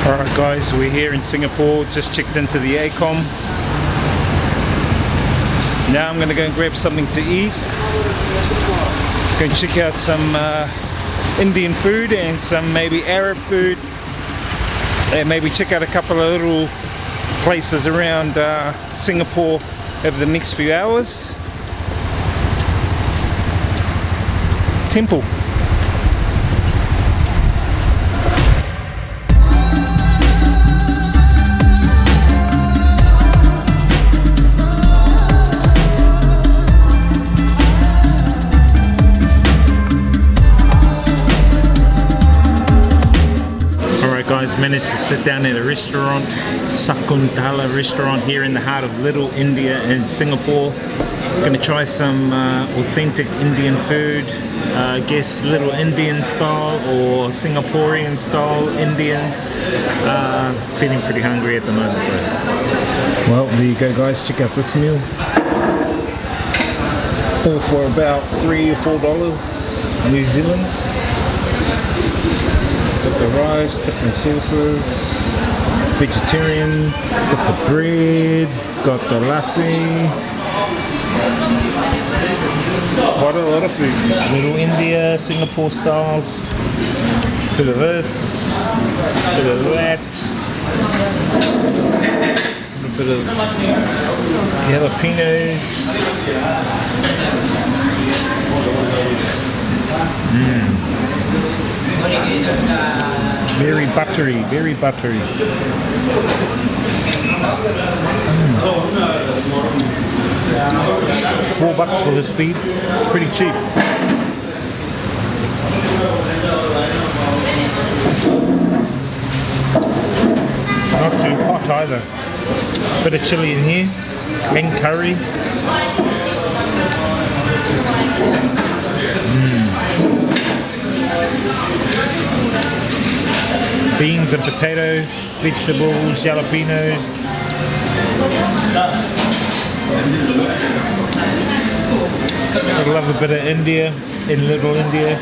Alright guys, we're here in Singapore, just checked into the ACOM. Now I'm going to go and grab something to eat. Go and check out some Indian food and some maybe Arab food. And maybe check out a couple of little places around Singapore over the next few hours. Temple. Guys, managed to sit down at a restaurant, Sakunthala restaurant here in the heart of Little India in Singapore. Gonna try some authentic Indian food, I guess Little Indian style or Singaporean style Indian. Feeling pretty hungry at the moment though. Well, there you go guys, check out this meal. All for about $3 or $4 New Zealand. Got the rice, different sauces, vegetarian, got the bread, got the lassi. Quite a lot of food. Little India, Singapore styles. Bit of this, bit of that. A bit of jalapenos. Very buttery, very buttery. $4 for this feed, pretty cheap. Not too hot either. Bit of chili in here, and curry. Beans and potato, vegetables, jalapenos. I love a bit of India in Little India.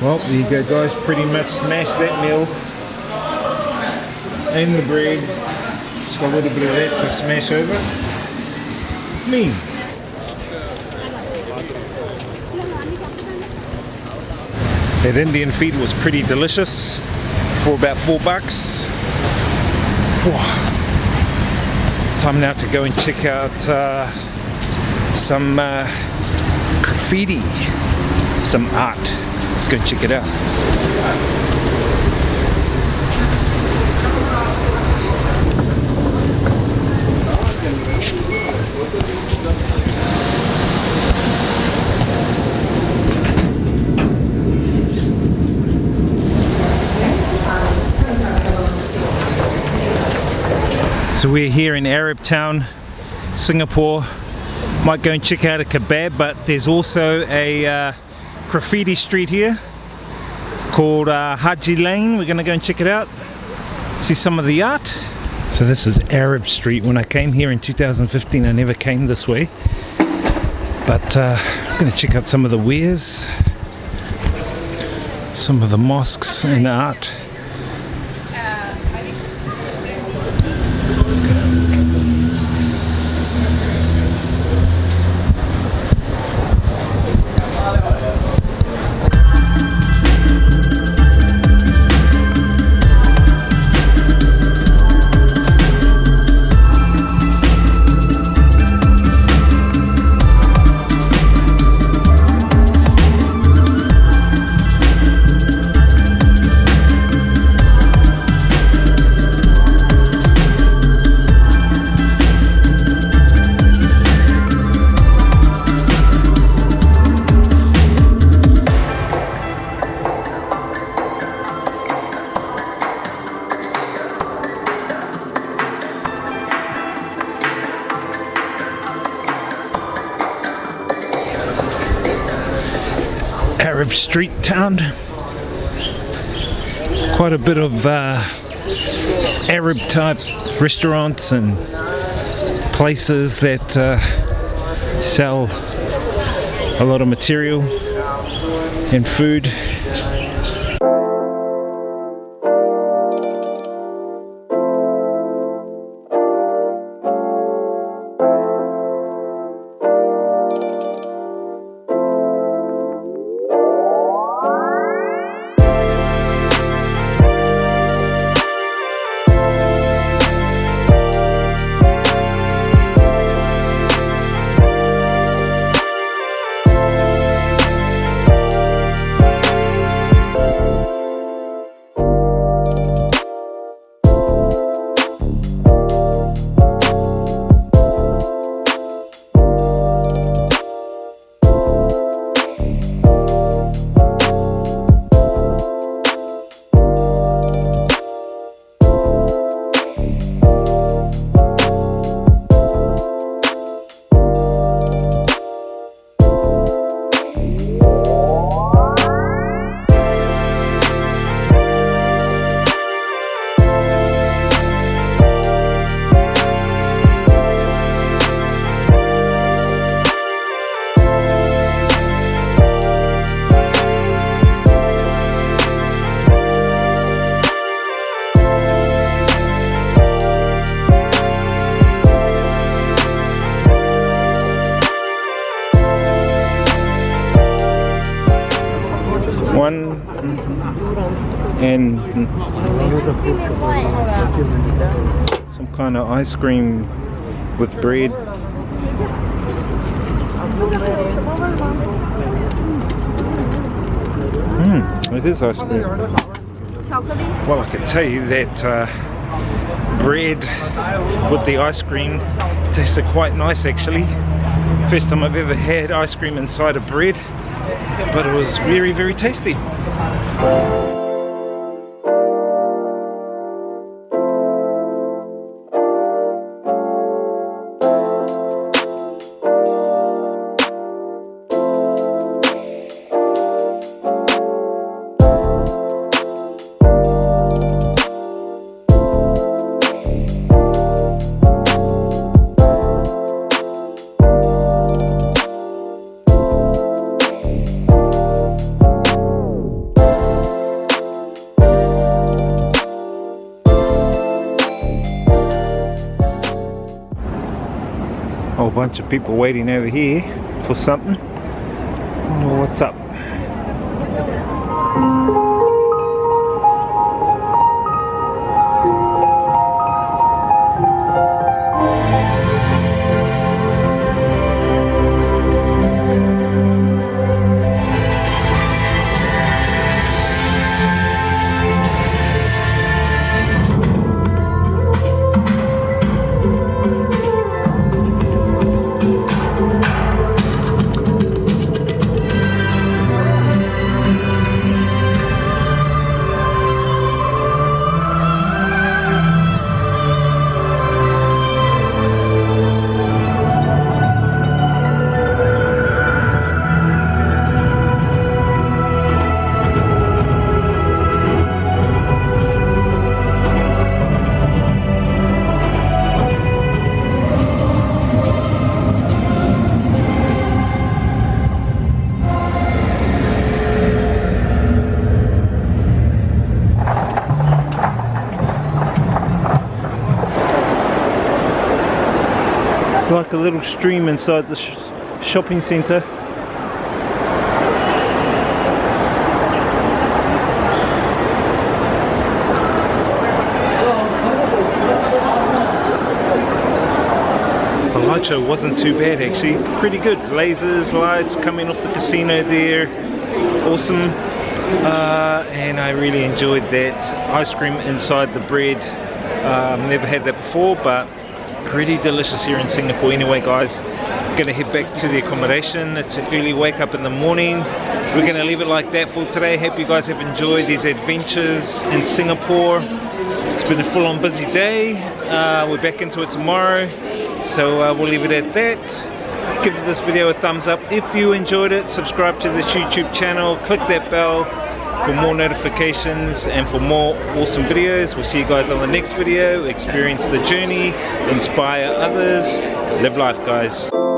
Well, there you go guys, pretty much smashed that meal. And the bread, just got a little bit of that to smash over. Me. That Indian feed was pretty delicious for about $4. Whoa. Time now to go and check out some graffiti, some art. Let's go and check it out. So we're here in Arab town, Singapore. Might go and check out a kebab, but there's also a graffiti street here called Haji Lane. We're gonna go and check it out, see some of the art. So this is Arab Street. When I came here in 2015, I never came this way, but I'm gonna check out some of the wares, some of the mosques and art. Arab street town. Quite a bit of Arab type restaurants and places that sell a lot of material and food. One and some kind of ice cream with bread. It is ice cream. Well, I can tell you that bread with the ice cream tasted quite nice actually. First time I've ever had ice cream inside of bread, but it was very, very tasty. Whole bunch of people waiting over here for something. I don't know what's up. It's like a little stream inside the shopping centre. The light show wasn't too bad actually, pretty good. Lasers, lights coming off the casino there, awesome. And I really enjoyed that ice cream inside the bread. Never had that before, but pretty delicious here in Singapore. Anyway guys, I'm gonna head back to the accommodation. It's an early wake up in the morning. We're gonna leave it like that for today. Hope you guys have enjoyed these adventures in Singapore. It's been a full-on busy day. We're back into it tomorrow, so we'll leave it at that. Give this video a thumbs up if you enjoyed it. Subscribe to this YouTube channel, click that bell, for more notifications and for more awesome videos. We'll see you guys on the next video. Experience the journey, inspire others, live life, guys.